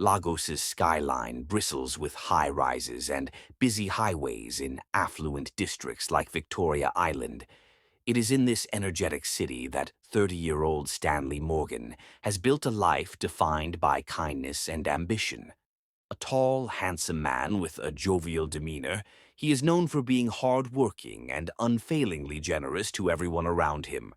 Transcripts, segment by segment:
Lagos's skyline bristles with high-rises and busy highways in affluent districts like Victoria Island. It is in this energetic city that 30-year-old Stanley Morgan has built a life defined by kindness and ambition. A tall, handsome man with a jovial demeanor, he is known for being hard-working and unfailingly generous to everyone around him.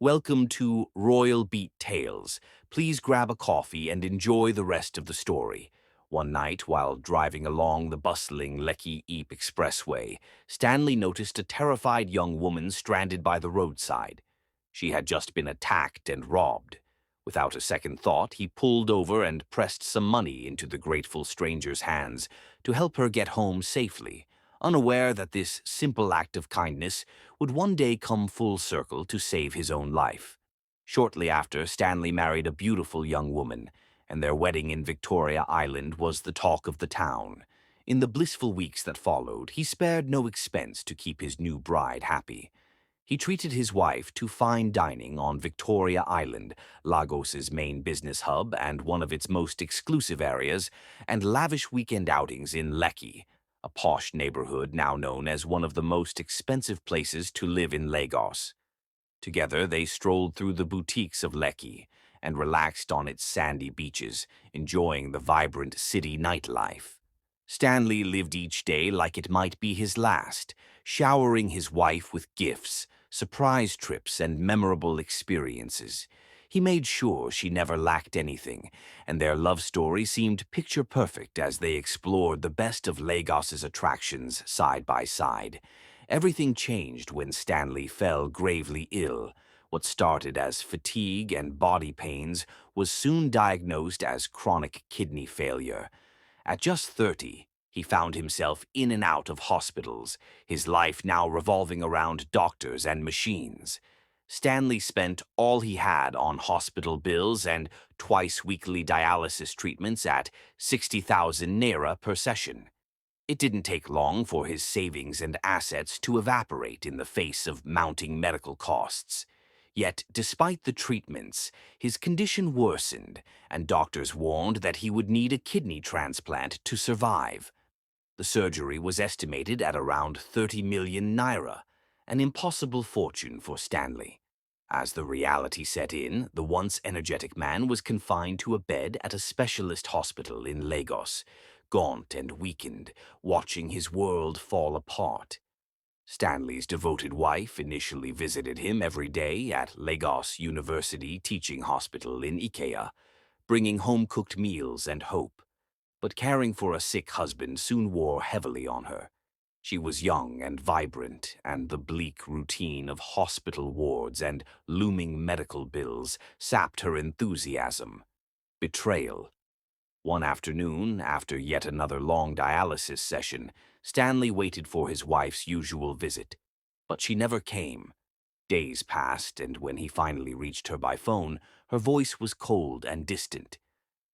Welcome to Royal Beat Tales. Please grab a coffee and enjoy the rest of the story. One night, while driving along the bustling Lekki Expressway, Stanley noticed a terrified young woman stranded by the roadside. She had just been attacked and robbed. Without a second thought, he pulled over and pressed some money into the grateful stranger's hands to help her get home safely, unaware that this simple act of kindness would one day come full circle to save his own life. Shortly after, Stanley married a beautiful young woman, and their wedding in Victoria Island was the talk of the town. In the blissful weeks that followed, he spared no expense to keep his new bride happy. He treated his wife to fine dining on Victoria Island, Lagos's main business hub and one of its most exclusive areas, and lavish weekend outings in Lekki, a posh neighborhood now known as one of the most expensive places to live in Lagos. Together, they strolled through the boutiques of Lekki and relaxed on its sandy beaches, enjoying the vibrant city nightlife. Stanley lived each day like it might be his last, showering his wife with gifts, surprise trips, and memorable experiences. He made sure she never lacked anything, and their love story seemed picture-perfect as they explored the best of Lagos's attractions side by side. Everything changed when Stanley fell gravely ill. What started as fatigue and body pains was soon diagnosed as chronic kidney failure. At just 30, he found himself in and out of hospitals, his life now revolving around doctors and machines. Stanley spent all he had on hospital bills and twice-weekly dialysis treatments at 60,000 naira per session. It didn't take long for his savings and assets to evaporate in the face of mounting medical costs. Yet, despite the treatments, his condition worsened, and doctors warned that he would need a kidney transplant to survive. The surgery was estimated at around 30 million naira, an impossible fortune for Stanley. As the reality set in, the once energetic man was confined to a bed at a specialist hospital in Lagos, gaunt and weakened, watching his world fall apart. Stanley's devoted wife initially visited him every day at Lagos University Teaching Hospital in Ikea, bringing home-cooked meals and hope. But caring for a sick husband soon wore heavily on her. She was young and vibrant, and the bleak routine of hospital wards and looming medical bills sapped her enthusiasm. Betrayal. One afternoon, after yet another long dialysis session, Stanley waited for his wife's usual visit, but she never came. Days passed, and when he finally reached her by phone, her voice was cold and distant.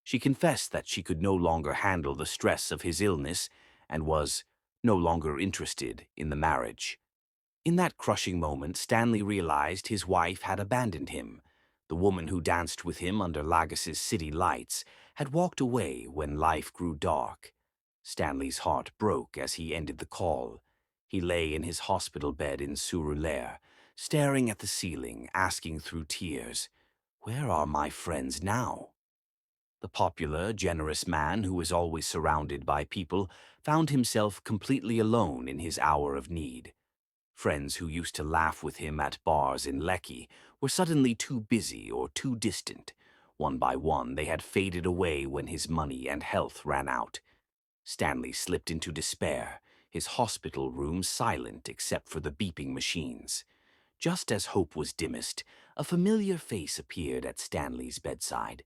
She confessed that she could no longer handle the stress of his illness and was no longer interested in the marriage. In that crushing moment, Stanley realized his wife had abandoned him. The woman who danced with him under Lagos's city lights had walked away when life grew dark. Stanley's heart broke as he ended the call. He lay in his hospital bed in Surulere, staring at the ceiling, asking through tears, "Where are my friends now?" The popular, generous man who was always surrounded by people found himself completely alone in his hour of need. Friends who used to laugh with him at bars in Lekki were suddenly too busy or too distant. One by one, they had faded away when his money and health ran out. Stanley slipped into despair, his hospital room silent except for the beeping machines. Just as hope was dimmest, a familiar face appeared at Stanley's bedside.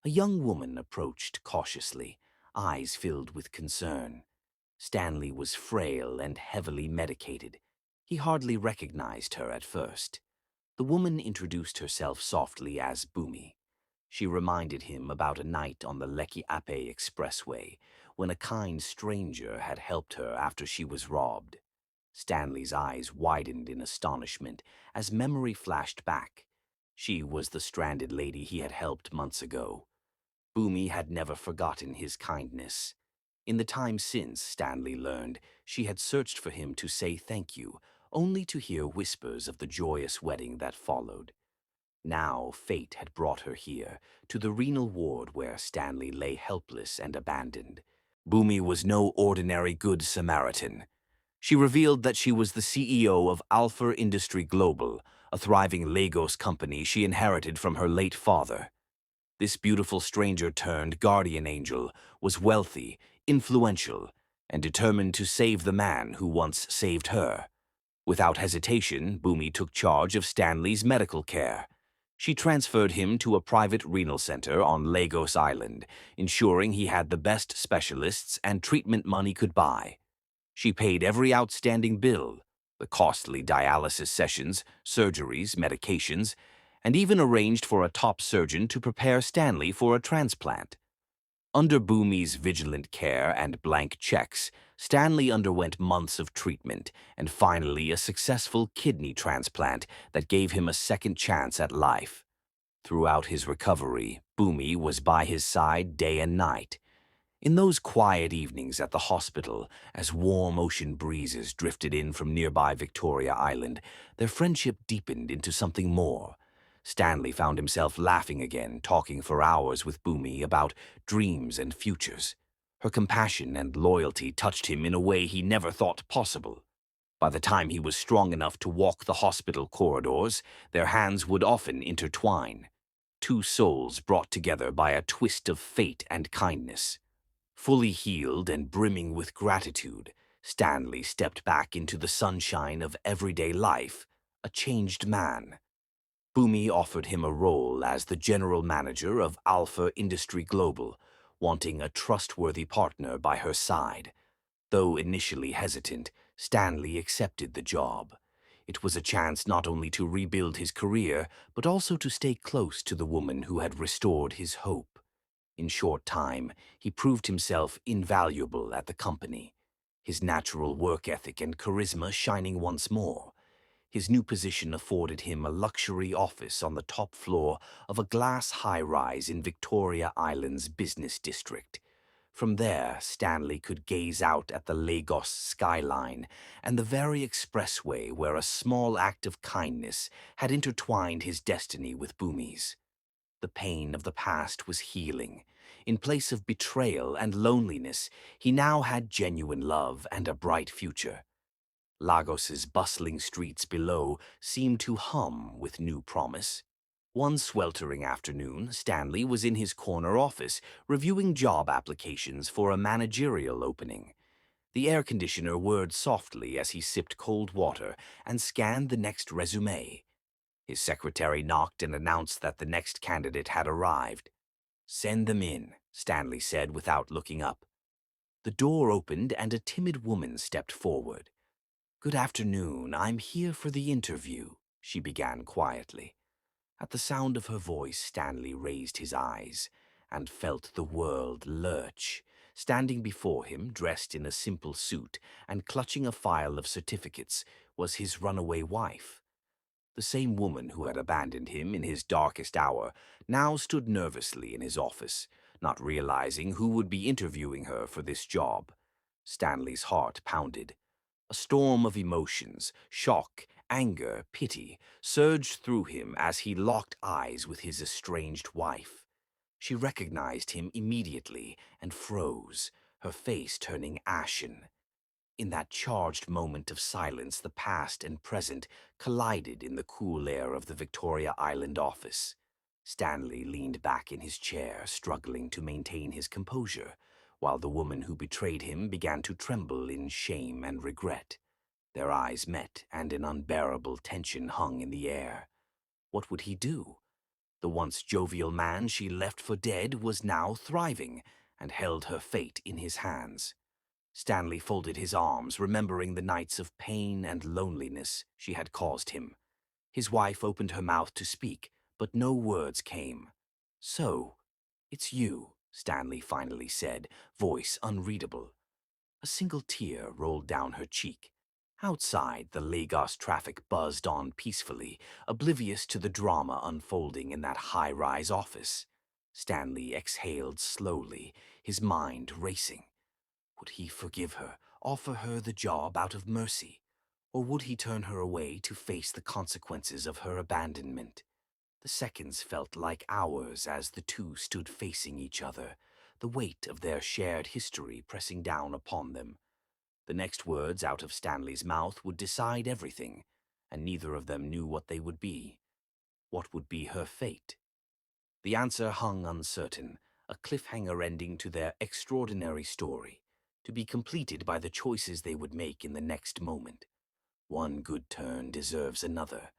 A young woman approached cautiously, eyes filled with concern. Stanley was frail and heavily medicated. He hardly recognized her at first. The woman introduced herself softly as Bumi. She reminded him about a night on the Lekki Expressway when a kind stranger had helped her after she was robbed. Stanley's eyes widened in astonishment as memory flashed back. She was the stranded lady he had helped months ago. Boomy had never forgotten his kindness. In the time since, Stanley learned, she had searched for him to say thank you, only to hear whispers of the joyous wedding that followed. Now fate had brought her here, to the renal ward where Stanley lay helpless and abandoned. Boomy was no ordinary Good Samaritan. She revealed that she was the CEO of Alpha Industry Global, a thriving Lagos company she inherited from her late father. This beautiful stranger-turned-guardian angel was wealthy, influential, and determined to save the man who once saved her. Without hesitation, Boomy took charge of Stanley's medical care. She transferred him to a private renal center on Lagos Island, ensuring he had the best specialists and treatment money could buy. She paid every outstanding bill, the costly dialysis sessions, surgeries, medications, and even arranged for a top surgeon to prepare Stanley for a transplant. Under Boomy's vigilant care and blank checks, Stanley underwent months of treatment and finally a successful kidney transplant that gave him a second chance at life. Throughout his recovery, Boomy was by his side day and night. In those quiet evenings at the hospital, as warm ocean breezes drifted in from nearby Victoria Island, their friendship deepened into something more. Stanley found himself laughing again, talking for hours with Boomy about dreams and futures. Her compassion and loyalty touched him in a way he never thought possible. By the time he was strong enough to walk the hospital corridors, their hands would often intertwine. Two souls brought together by a twist of fate and kindness. Fully healed and brimming with gratitude, Stanley stepped back into the sunshine of everyday life, a changed man. Boomy offered him a role as the general manager of Alpha Industry Global, wanting a trustworthy partner by her side. Though initially hesitant, Stanley accepted the job. It was a chance not only to rebuild his career, but also to stay close to the woman who had restored his hope. In short time, he proved himself invaluable at the company, his natural work ethic and charisma shining once more. His new position afforded him a luxury office on the top floor of a glass high-rise in Victoria Island's business district. From there, Stanley could gaze out at the Lagos skyline and the very expressway where a small act of kindness had intertwined his destiny with Boomy's. The pain of the past was healing. In place of betrayal and loneliness, he now had genuine love and a bright future. Lagos's bustling streets below seemed to hum with new promise. One sweltering afternoon, Stanley was in his corner office, reviewing job applications for a managerial opening. The air conditioner whirred softly as he sipped cold water and scanned the next resume. His secretary knocked and announced that the next candidate had arrived. "Send them in," Stanley said without looking up. The door opened and a timid woman stepped forward. "Good afternoon, I'm here for the interview," she began quietly. At the sound of her voice, Stanley raised his eyes and felt the world lurch. Standing before him, dressed in a simple suit and clutching a file of certificates, was his runaway wife. The same woman who had abandoned him in his darkest hour now stood nervously in his office, not realizing who would be interviewing her for this job. Stanley's heart pounded. A storm of emotions, shock, anger, pity, surged through him as he locked eyes with his estranged wife. She recognized him immediately and froze, her face turning ashen. In that charged moment of silence, the past and present collided in the cool air of the Victoria Island office. Stanley leaned back in his chair, struggling to maintain his composure, while the woman who betrayed him began to tremble in shame and regret. Their eyes met, and an unbearable tension hung in the air. What would he do? The once jovial man she left for dead was now thriving, and held her fate in his hands. Stanley folded his arms, remembering the nights of pain and loneliness she had caused him. His wife opened her mouth to speak, but no words came. "So, it's you," Stanley finally said, voice unreadable. A single tear rolled down her cheek. Outside, the Lagos traffic buzzed on peacefully, oblivious to the drama unfolding in that high-rise office. Stanley exhaled slowly, his mind racing. Would he forgive her, offer her the job out of mercy? Or would he turn her away to face the consequences of her abandonment? The seconds felt like hours as the two stood facing each other, the weight of their shared history pressing down upon them. The next words out of Stanley's mouth would decide everything, and neither of them knew what they would be. What would be her fate? The answer hung uncertain, a cliffhanger ending to their extraordinary story, to be completed by the choices they would make in the next moment. One good turn deserves another.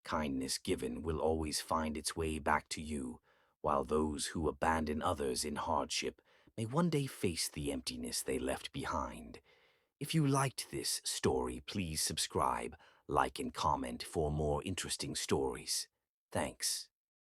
Kindness given will always find its way back to you, while those who abandon others in hardship may one day face the emptiness they left behind. If you liked this story, please subscribe, like, and comment for more interesting stories. Thanks.